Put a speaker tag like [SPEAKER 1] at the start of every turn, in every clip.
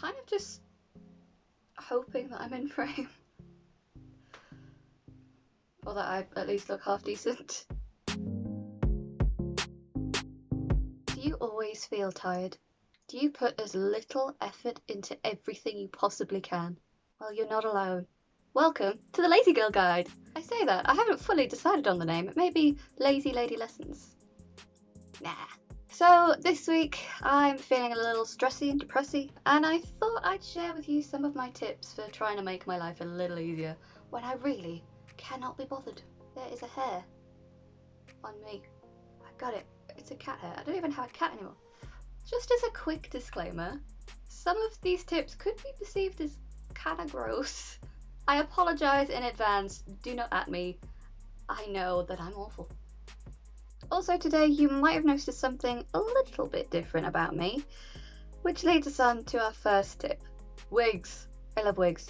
[SPEAKER 1] kind of just hoping that I'm in frame. Or that I at least look half decent. Do you always feel tired? Do you put as little effort into everything you possibly can? Well, you're not alone. Welcome to the Lazy Girl Guide. I say that, I haven't fully decided on the name. It may be Lazy Lady Lessons. Nah. So this week I'm feeling a little stressy and depressy, and I thought I'd share with you some of my tips for trying to make my life a little easier when I really cannot be bothered. There is a hair on me. I got it. It's a cat hair. I don't even have a cat anymore. Just as a quick disclaimer, some of these tips could be perceived as kinda gross. I apologise in advance. Do not at me. I know that I'm awful. Also today you might have noticed something a little bit different about me, which leads us on to our first tip. Wigs. I love wigs.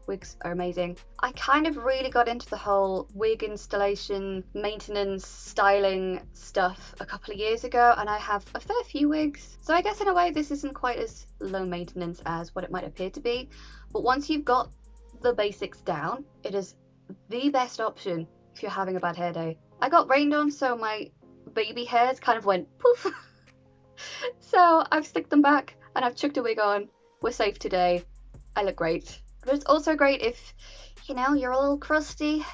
[SPEAKER 1] Wigs are amazing. I kind of really got into the whole wig installation, maintenance, styling stuff a couple of years ago, and I have a fair few wigs. So I guess in a way this isn't quite as low maintenance as what it might appear to be, but once you've got the basics down, it is the best option if you're having a bad hair day. I got rained on, so my baby hairs kind of went poof. So I've slicked them back and I've chucked a wig on. We're safe today. I look great. But it's also great if, you know, you're a little crusty.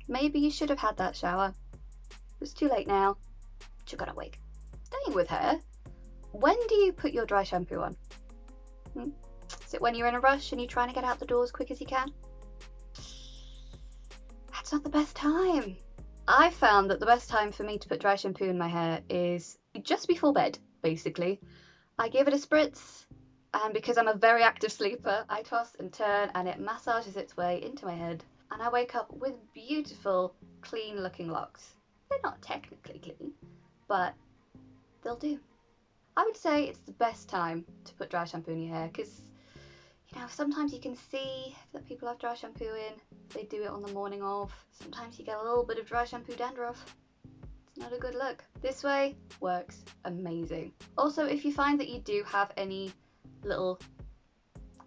[SPEAKER 1] Maybe you should have had that shower. It's too late now. But you got a wig. Staying with hair, when do you put your dry shampoo on? Is it when you're in a rush and you're trying to get out the door as quick as you can? That's not the best time. I found that the best time for me to put dry shampoo in my hair is just before bed, basically. I give it a spritz, and because I'm a very active sleeper, I toss and turn and it massages its way into my head, and I wake up with beautiful, clean looking locks. They're not technically clean, but they'll do. I would say it's the best time to put dry shampoo in your hair, because you know, sometimes you can see that people have dry shampoo in, they do it on the morning of. Sometimes you get a little bit of dry shampoo dandruff. It's not a good look. This way works amazing. Also, if you find that you do have any little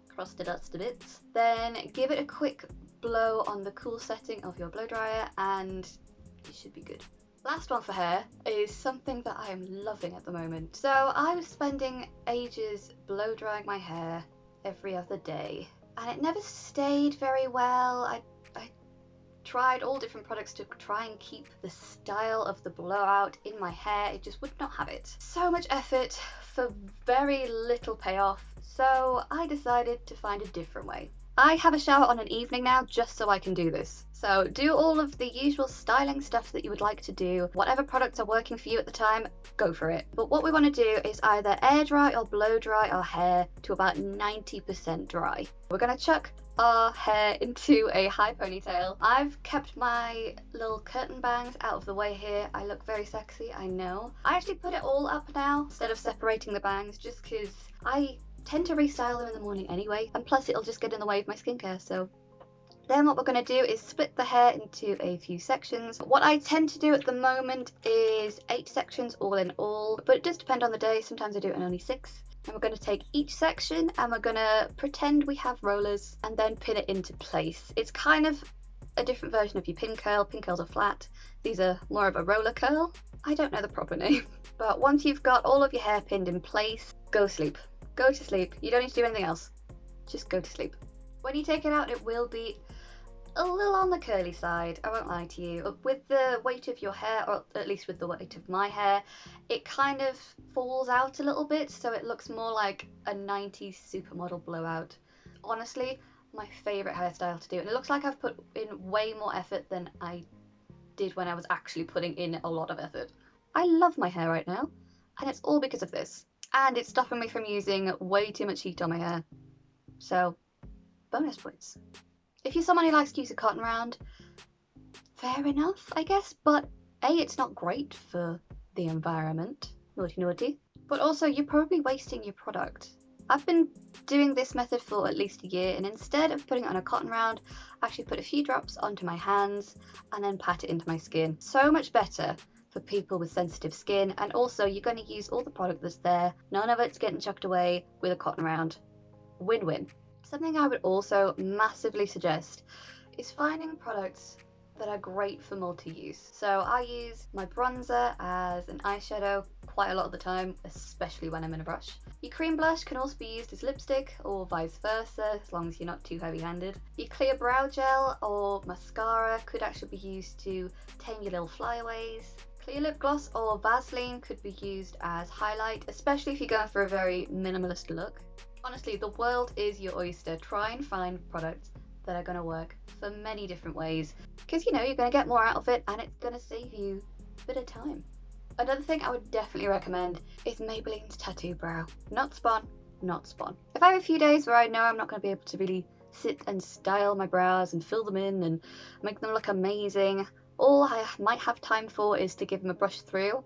[SPEAKER 1] crusted dusty bits, then give it a quick blow on the cool setting of your blow dryer and you should be good. Last one for hair is something that I am loving at the moment. So I was spending ages blow drying my hair every other day, and it never stayed very well. I tried all different products to try and keep the style of the blowout in my hair. It just would not have it. So much effort for very little payoff, so I decided to find a different way. I have a shower on an evening now just so I can do this. So do all of the usual styling stuff that you would like to do. Whatever products are working for you at the time, go for it. But what we want to do is either air dry or blow dry our hair to about 90% dry. We're going to chuck our hair into a high ponytail. I've kept my little curtain bangs out of the way here. I look very sexy, I know. I actually put it all up now instead of separating the bangs, just because I tend to restyle them in the morning anyway, and plus it'll just get in the way of my skincare. So then what we're going to do is split the hair into a few sections. What I tend to do at the moment is 8 sections all in all, but it does depend on the day. Sometimes I do it in only 6. And we're going to take each section and we're going to pretend we have rollers and then pin it into place. It's kind of a different version of your pin curl. Pin curls are flat. These are more of a roller curl. I don't know the proper name. But once you've got all of your hair pinned in place, go sleep. Go to sleep. You don't need to do anything else. Just go to sleep. When you take it out, it will be a little on the curly side, I won't lie to you. With the weight of your hair, or at least with the weight of my hair, it kind of falls out a little bit, so it looks more like a 90s supermodel blowout. Honestly, my favourite hairstyle to do, and it looks like I've put in way more effort than I did when I was actually putting in a lot of effort. I love my hair right now, and it's all because of this. And it's stopping me from using way too much heat on my hair. So, bonus points. If you're someone who likes to use a cotton round, fair enough, I guess, but A, it's not great for the environment, naughty naughty, but also you're probably wasting your product. I've been doing this method for at least a year, and instead of putting it on a cotton round, I actually put a few drops onto my hands and then pat it into my skin. So much better for people with sensitive skin, and also you're going to use all the product that's there. None of it's getting chucked away with a cotton round. Win-win. Something I would also massively suggest is finding products that are great for multi-use. So I use my bronzer as an eyeshadow quite a lot of the time, especially when I'm in a brush. Your cream blush can also be used as lipstick or vice versa, as long as you're not too heavy-handed. Your clear brow gel or mascara could actually be used to tame your little flyaways. Clear lip gloss or Vaseline could be used as highlight, especially if you're going for a very minimalist look. Honestly, the world is your oyster. Try and find products that are going to work for many different ways, because you're going to get more out of it and it's going to save you a bit of time. Another thing I would definitely recommend is Maybelline's Tattoo Brow. Not Spawn, not Spawn. If I have a few days where I know I'm not going to be able to really sit and style my brows and fill them in and make them look amazing, all I might have time for is to give them a brush through,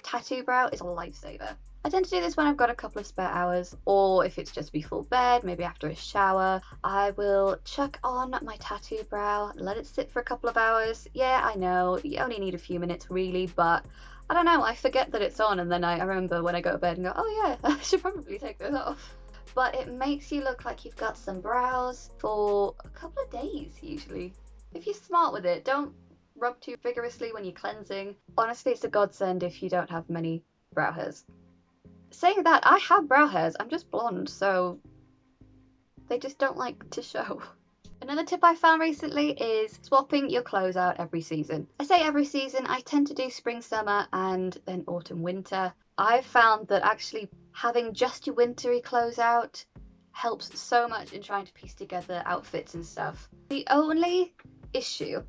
[SPEAKER 1] Tattoo Brow is a lifesaver. I tend to do this when I've got a couple of spare hours, or if it's just before bed, maybe after a shower. I will chuck on my Tattoo Brow, let it sit for a couple of hours. Yeah, I know, you only need a few minutes really, but I don't know, I forget that it's on, and then I remember when I go to bed and go, oh yeah, I should probably take this off. But it makes you look like you've got some brows for a couple of days usually. If you're smart with it, don't rub too vigorously when you're cleansing. Honestly, it's a godsend if you don't have many brow hairs. Saying that, I have brow hairs, I'm just blonde, so they just don't like to show. Another tip I found recently is swapping your clothes out every season. I say every season, I tend to do spring, summer, and then autumn, winter. I've found that actually having just your wintry clothes out helps so much in trying to piece together outfits and stuff. The only issue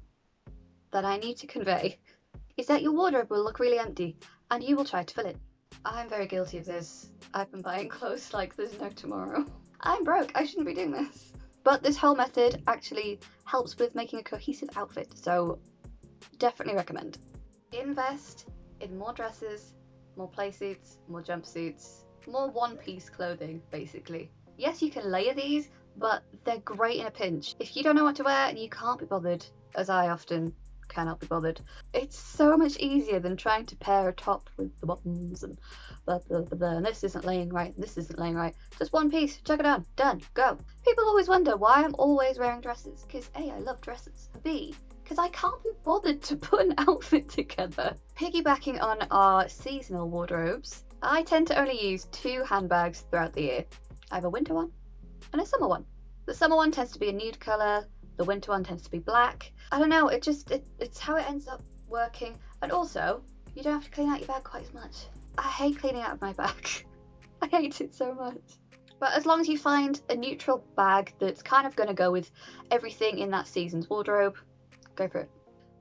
[SPEAKER 1] that I need to convey is that your wardrobe will look really empty and you will try to fill it. I'm very guilty of this. I've been buying clothes like there's no tomorrow. I'm broke, I shouldn't be doing this. But this whole method actually helps with making a cohesive outfit, so definitely recommend. Invest in more dresses, more playsuits, more jumpsuits, more one-piece clothing, basically. Yes, you can layer these, but they're great in a pinch. If you don't know what to wear and you can't be bothered, as I often cannot be bothered, it's so much easier than trying to pair a top with the buttons and blah, blah, blah, blah, and this isn't laying right, and this isn't laying right. Just one piece, chuck it on, done, go. People always wonder why I'm always wearing dresses, because A, I love dresses, B, because I can't be bothered to put an outfit together. Piggybacking on our seasonal wardrobes, I tend to only use 2 handbags throughout the year. I have a winter one and a summer one. The summer one tends to be a nude colour, the winter one tends to be black. I don't know, it's how it ends up working. And also, you don't have to clean out your bag quite as much. I hate cleaning out of my bag. I hate it so much. But as long as you find a neutral bag that's kind of going to go with everything in that season's wardrobe, go for it.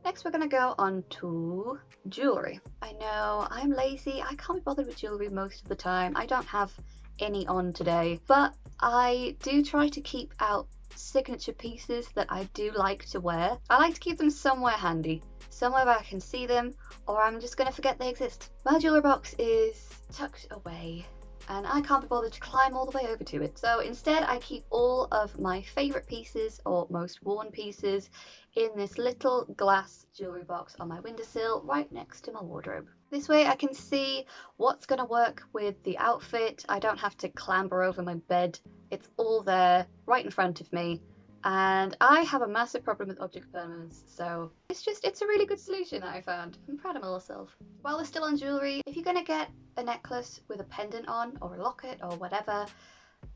[SPEAKER 1] Next, we're going to go on to jewellery. I know, I'm lazy. I can't be bothered with jewellery most of the time. I don't have any on today, but I do try to keep out signature pieces that I do like to wear. I like to keep them somewhere handy, somewhere where I can see them, or I'm just going to forget they exist. My jewellery box is tucked away and I can't be bothered to climb all the way over to it. So instead I keep all of my favourite pieces or most worn pieces in this little glass jewellery box on my windowsill right next to my wardrobe. This way I can see what's going to work with the outfit. I don't have to clamber over my bed. It's all there right in front of me. And I have a massive problem with object permanence, so it's a really good solution that I found. I'm proud of myself. While we're still on jewellery, if you're going to get a necklace with a pendant on or a locket or whatever,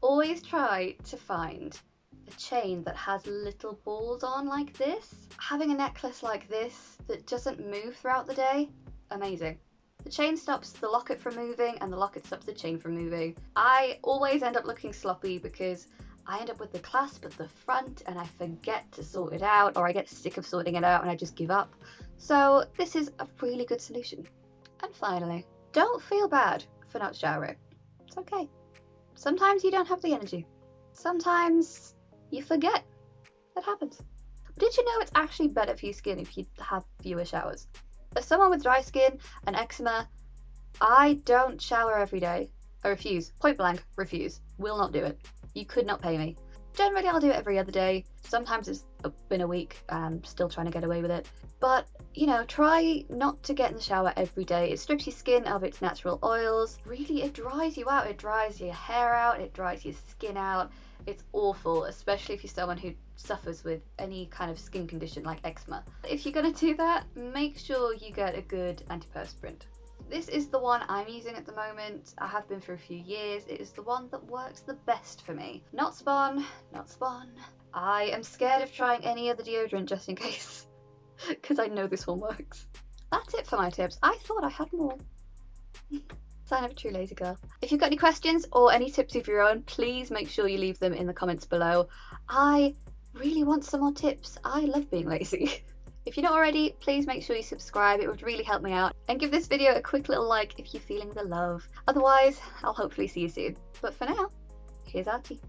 [SPEAKER 1] always try to find a chain that has little balls on like this. Having a necklace like this that doesn't move throughout the day, amazing. The chain stops the locket from moving and the locket stops the chain from moving. I always end up looking sloppy because I end up with the clasp at the front and I forget to sort it out, or I get sick of sorting it out and I just give up. So this is a really good solution. And finally, don't feel bad for not showering. It's okay. Sometimes you don't have the energy. Sometimes you forget. That happens. But did you know it's actually better for your skin if you have fewer showers? As someone with dry skin and eczema, I don't shower every day. I refuse. Point blank, refuse. Will not do it. You could not pay me. Generally, I'll do it every other day. Sometimes it's been a week and I'm still trying to get away with it. But, you know, try not to get in the shower every day. It strips your skin of its natural oils. Really, it dries you out. It dries your hair out. It dries your skin out. It's awful, especially if you're someone who suffers with any kind of skin condition like eczema. If you're going to do that, make sure you get a good antiperspirant. This is the one I'm using at the moment. I have been for a few years. It is the one that works the best for me. Not Spawn, not Spawn. I am scared of trying any other deodorant just in case, because I know this one works. That's it for my tips. I thought I had more. Sign of a true lazy girl. If you've got any questions or any tips of your own, please make sure you leave them in the comments below. I really want some more tips. I love being lazy. If you're not already, please make sure you subscribe. It would really help me out. And give this video a quick little like if you're feeling the love. Otherwise, I'll hopefully see you soon. But for now, here's our tea.